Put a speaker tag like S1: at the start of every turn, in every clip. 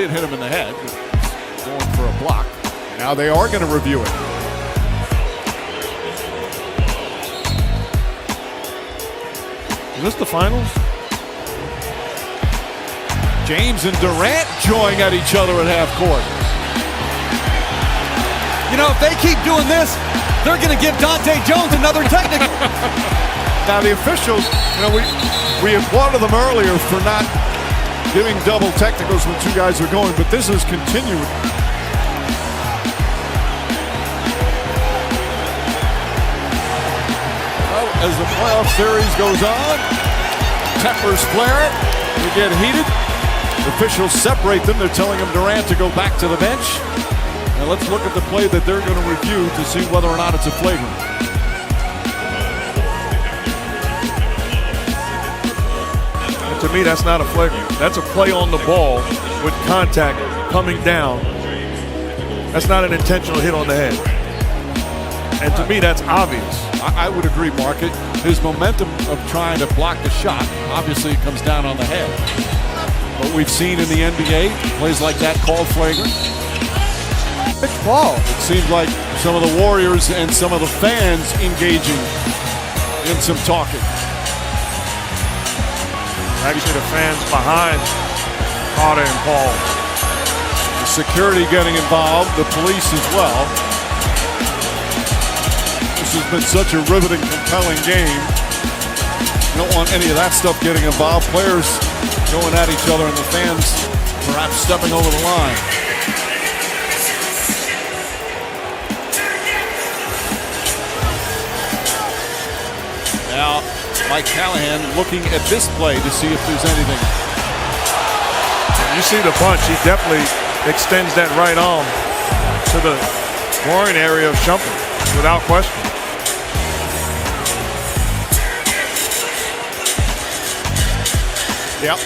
S1: did hit him in the head, going for a block. Now they are going to review it.
S2: Is this the finals?
S1: James and Durant jawing at each other at half court.
S3: You know, if they keep doing this, they're going to give Dante Jones another technical.
S1: Now the officials, you know, we applauded them earlier for not giving double technicals when two guys are going, but this is continuing. Well, as the playoff series goes on, tempers flare, they get heated. Officials separate them. They're telling him Durant to go back to the bench. Now let's look at the play that they're going to review to see whether or not it's a flagrant.
S2: And to me, that's not a flagrant. That's a play on the ball with contact coming down. That's not an intentional hit on the head. And to me, that's obvious.
S1: I would agree, Mark. His momentum of trying to block the shot obviously comes down on the head. What we've seen in the NBA, plays like that called flagrant.
S3: Big ball.
S1: It seems like some of the Warriors and some of the fans engaging in some talking.
S2: Actually, the fans behind Carter and Paul.
S1: The security getting involved, the police as well. This has been such a riveting, compelling game. You don't want any of that stuff getting involved. Players going at each other and the fans perhaps stepping over the line. Now, Mike Callahan looking at this play to see if there's anything.
S2: You see the punch. He definitely extends that right arm to the groin area of Shumpert, without question.
S1: Yep.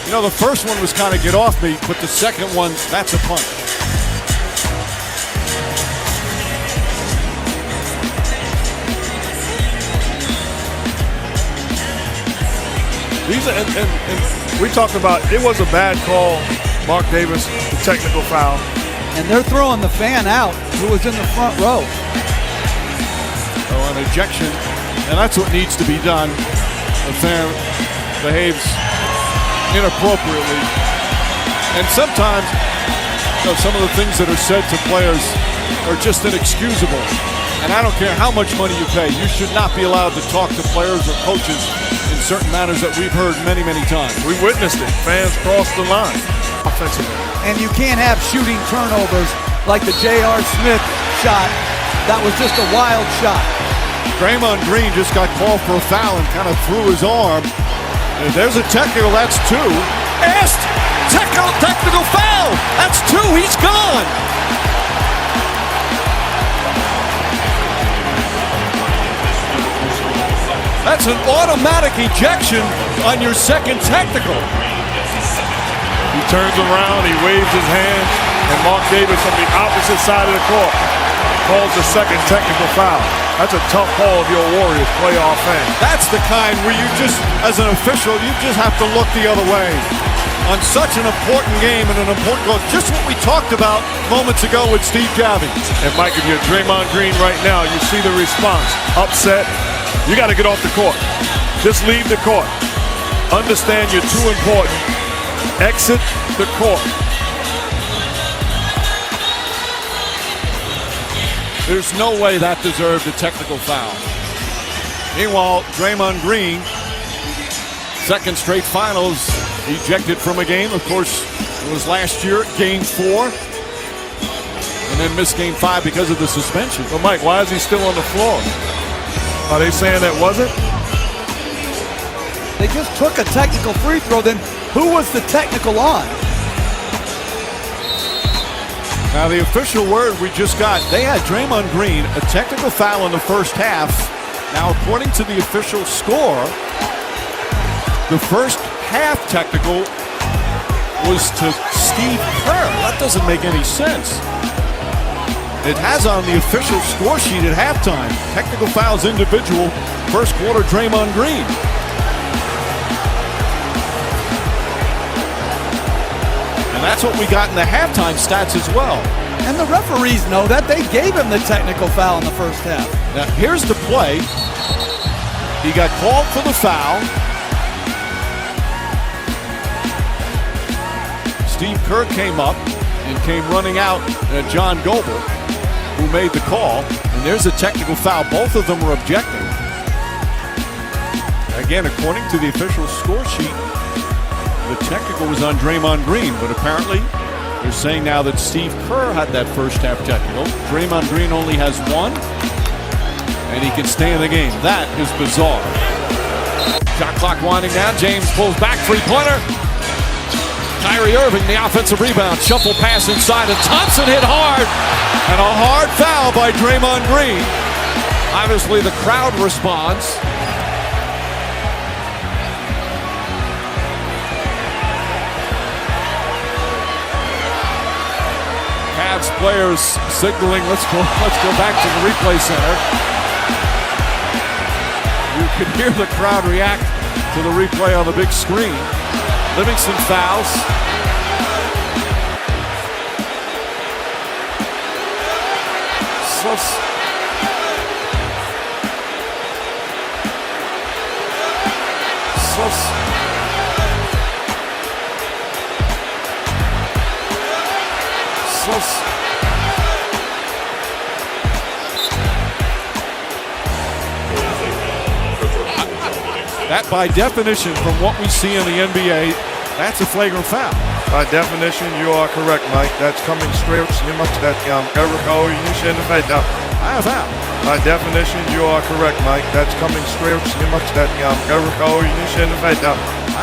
S1: You know, the first one was kind of get off me, but the second one, that's a punch.
S2: These are, and we talked about it was a bad call, Mark Davis, the technical foul.
S3: And they're throwing the fan out who was in the front row.
S1: So an ejection, and that's what needs to be done. The fan behaves inappropriately. And sometimes, you know, some of the things that are said to players are just inexcusable. And I don't care how much money you pay, you should not be allowed to talk to players or coaches in certain manners that we've heard many, many times.
S2: We witnessed it. Fans crossed the line offensively.
S3: And you can't have shooting turnovers like the J.R. Smith shot. That was just a wild shot.
S1: Draymond Green just got called for a foul and kind of threw his arm. And there's a technical, that's two. Asked! Technical foul! That's two, he's gone! That's an automatic ejection on your second technical.
S2: He turns around, he waves his hand, and Mark Davis on the opposite side of the court calls the second technical foul. That's a tough call if you're a Warriors playoff fan.
S1: That's the kind where you just, as an official, you just have to look the other way. On such an important game and an important goal, just what we talked about moments ago with Steve Javie.
S2: And Mike, if you're Draymond Green right now, you see the response. Upset, you got to get off the court. Just leave the court. Understand you're too important. Exit the court.
S1: There's no way that deserved a technical foul. Meanwhile, Draymond Green, second straight finals, ejected from a game. Of course, it was last year, game 4. And then missed game 5 because of the suspension.
S2: Well, Mike, why is he still on the floor? Are they saying that wasn't?
S3: They just took a technical free throw. Then who was the technical on?
S1: Now the official word we just got, they had Draymond Green, a technical foul in the first half. Now according to the official score, the first half technical was to Steve Kerr. That doesn't make any sense. It has on the official score sheet at halftime, technical fouls individual, first quarter Draymond Green. And that's That's what we got in the halftime stats as well.
S3: And the referees know that. They gave him the technical foul in the first half.
S1: Now, here's the play. He got called for the foul. Steve Kerr came up and came running out at John Goebel, who made the call. And there's a technical foul. Both of them were objecting. Again, according to the official score sheet, the technical was on Draymond Green, but apparently they're saying now that Steve Kerr had that first half technical. Draymond Green only has one, and he can stay in the game. That is bizarre. Shot clock winding down. James pulls back, three-pointer. Kyrie Irving, the offensive rebound. Shuffle pass inside, and Thompson hit hard. And a hard foul by Draymond Green. Obviously, the crowd responds. Cavs players signaling, let's go back to the replay center. You can hear the crowd react to the replay on the big screen. Livingston fouls. That, by definition, from what we see in the NBA, that's a flagrant foul.
S2: By definition, you are correct, Mike. That's coming straight.
S1: I have foul.
S2: By definition, you are correct, Mike. That's coming straight.
S1: I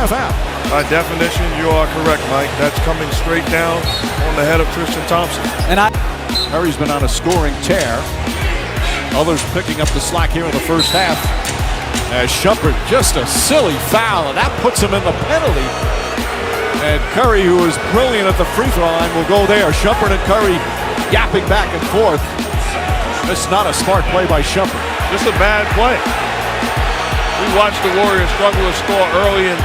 S1: have foul.
S2: By definition, you are correct, Mike. That's coming straight down on the head of Tristan Thompson.
S3: And
S1: Curry's been on a scoring tear. Others picking up the slack here in the first half. As Shumpert, just a silly foul, and that puts him in the penalty. And Curry, who is brilliant at the free throw line, will go there. Shumpert and Curry yapping back and forth. It's not a smart play by Shumpert.
S2: Just a bad play. We watched the Warriors struggle to score early, and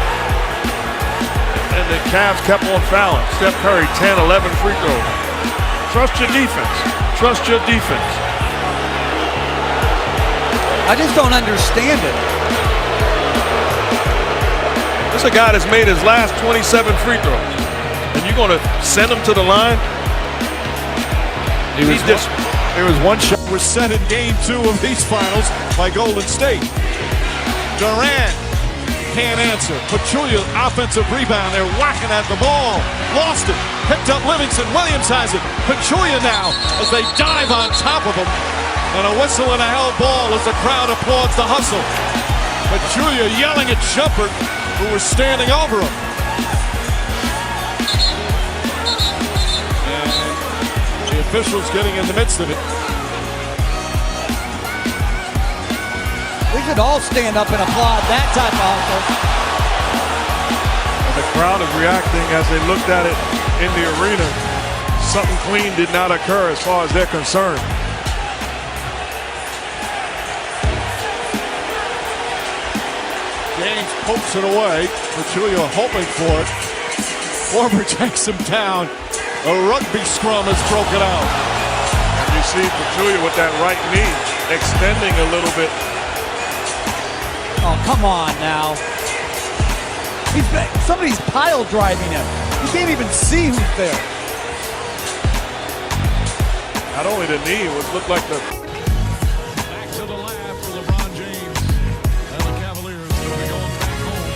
S2: the Cavs kept on fouling. Steph Curry, 10, 11 free throws. Trust your defense. Trust your defense.
S3: I just don't understand it.
S2: This is a guy that's made his last 27 free throws, and you're going to send him to the line?
S1: There was one shot was set in game 2 of these finals by Golden State. Durant can't answer. Pachulia, offensive rebound. They're whacking at the ball. Lost it. Picked up Livingston. Williams has it. Pachulia now as they dive on top of him. And a whistle and a held ball as the crowd applauds the hustle. Pachulia yelling at Shumpert, who was standing over him. And the officials getting in the midst of it.
S3: We should all stand up and applaud that type of hustle.
S2: And the crowd is reacting as they looked at it in the arena. Something clean did not occur as far as they're concerned.
S1: James pokes it away. Pachulia hoping for it. Former takes him down. A rugby scrum has broken out.
S2: And you see Pachulia with that right knee extending a little bit.
S3: Oh, come on now. Somebody's pile driving him. You can't even see who's there.
S2: Not only the knee, it would look like the...
S1: Back to the lab for LeBron James. And the Cavaliers will be going back home.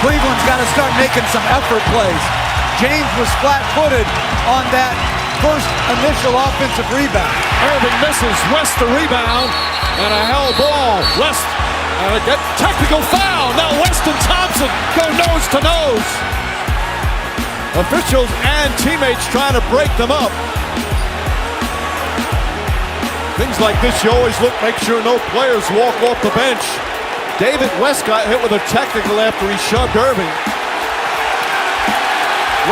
S3: Cleveland's got to start making some effort plays. James was flat-footed on that first initial offensive rebound.
S1: Irving misses. West the rebound. And a held ball. West. And a technical foul. Now West and Thompson go nose to nose. Officials and teammates trying to break them up. Things like this, you always look, make sure no players walk off the bench. David West got hit with a technical after he shoved Irving.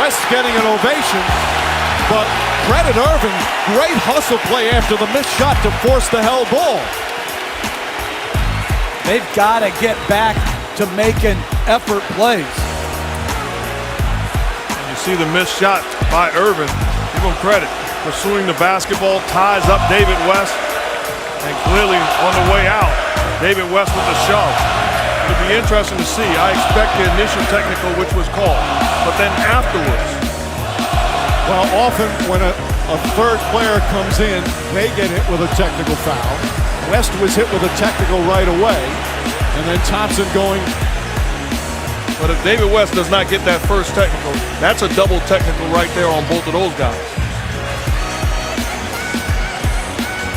S1: West getting an ovation, but credit Irving. Great hustle play after the missed shot to force the held ball.
S3: They've got to get back to making effort plays.
S2: And you see the missed shot by Irving. Give him credit. Pursuing the basketball, ties up David West, and clearly on the way out, David West with the shove. It'll be interesting to see. I expect the initial technical, which was called, but then afterwards.
S1: Well, often when a third player comes in, they get hit with a technical foul. West was hit with a technical right away, and then Thompson going.
S2: But if David West does not get that first technical, that's a double technical right there on both of those guys.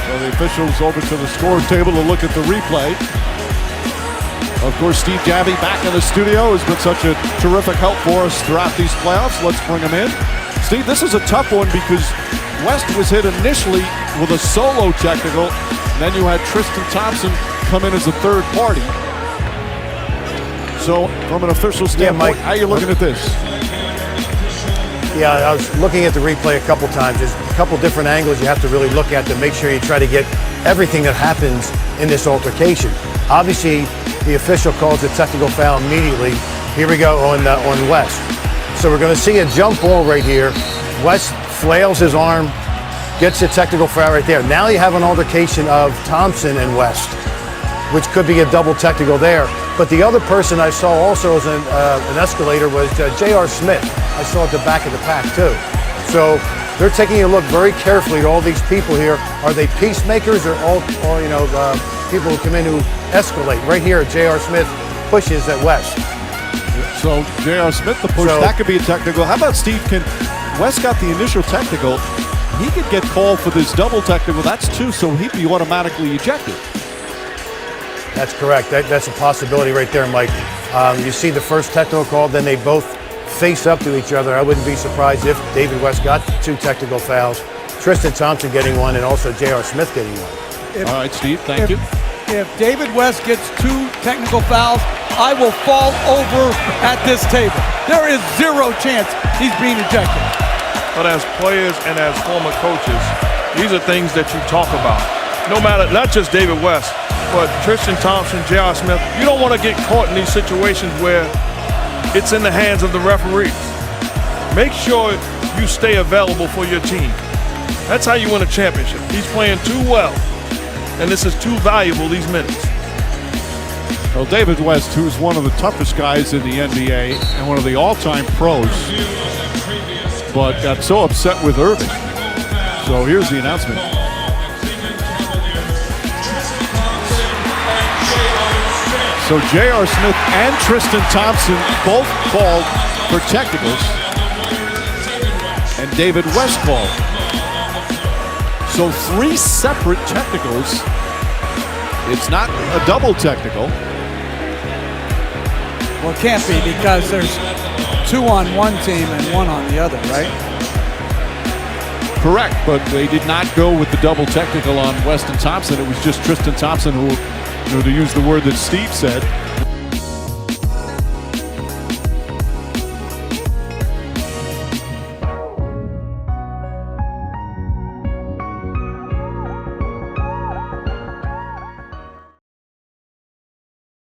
S1: So the officials over to the score table to look at the replay. Of course, Steve Javie back in the studio has been such a terrific help for us throughout these playoffs. Let's bring him in. Steve, this is a tough one because West was hit initially with a solo technical. Then you had Tristan Thompson come in as a third party. So from an official standpoint,
S4: Mike,
S1: how are you looking at this?
S4: Yeah, I was looking at the replay a couple times. There's a couple different angles you have to really look at to make sure you try to get everything that happens in this altercation. Obviously, the official calls a technical foul immediately. Here we go on West. So we're going to see a jump ball right here. West flails his arm, gets a technical foul right there. Now you have an altercation of Thompson and West, which could be a double technical there. But the other person I saw also as an escalator was J.R. Smith. I saw at the back of the pack too. So they're taking a look very carefully at all these people here. Are they peacemakers or all people who come in who escalate? Right here, J.R. Smith pushes at West.
S1: So J.R. Smith the push, that could be a technical. How about Steve? West got the initial technical. He could get called for this double technical. That's two, so he'd be automatically ejected.
S4: That's correct. That's a possibility right there, Mike. You see the first technical call, then they both face up to each other. I wouldn't be surprised if David West got two technical fouls, Tristan Thompson getting one, and also J.R. Smith getting one.
S1: All right, Steve, thank you.
S3: If David West gets two technical fouls, I will fall over at this table. There is zero chance he's being ejected.
S2: But as players and as former coaches, these are things that you talk about. No matter, not just David West, but Tristan Thompson, J.R. Smith, you don't want to get caught in these situations where it's in the hands of the referees. Make sure you stay available for your team. That's how you win a championship. He's playing too well, and this is too valuable, these minutes.
S1: Well, David West, who's one of the toughest guys in the NBA and one of the all-time pros, but got so upset with Irving. So here's the announcement. So J.R. Smith and Tristan Thompson both called for technicals, and David West called. So three separate technicals. It's not a double technical.
S3: Well, it can't be because there's two on one team and one on the other, right?
S1: Correct, but they did not go with the double technical on West and Thompson. It was just Tristan Thompson who, to use the word that Steve said,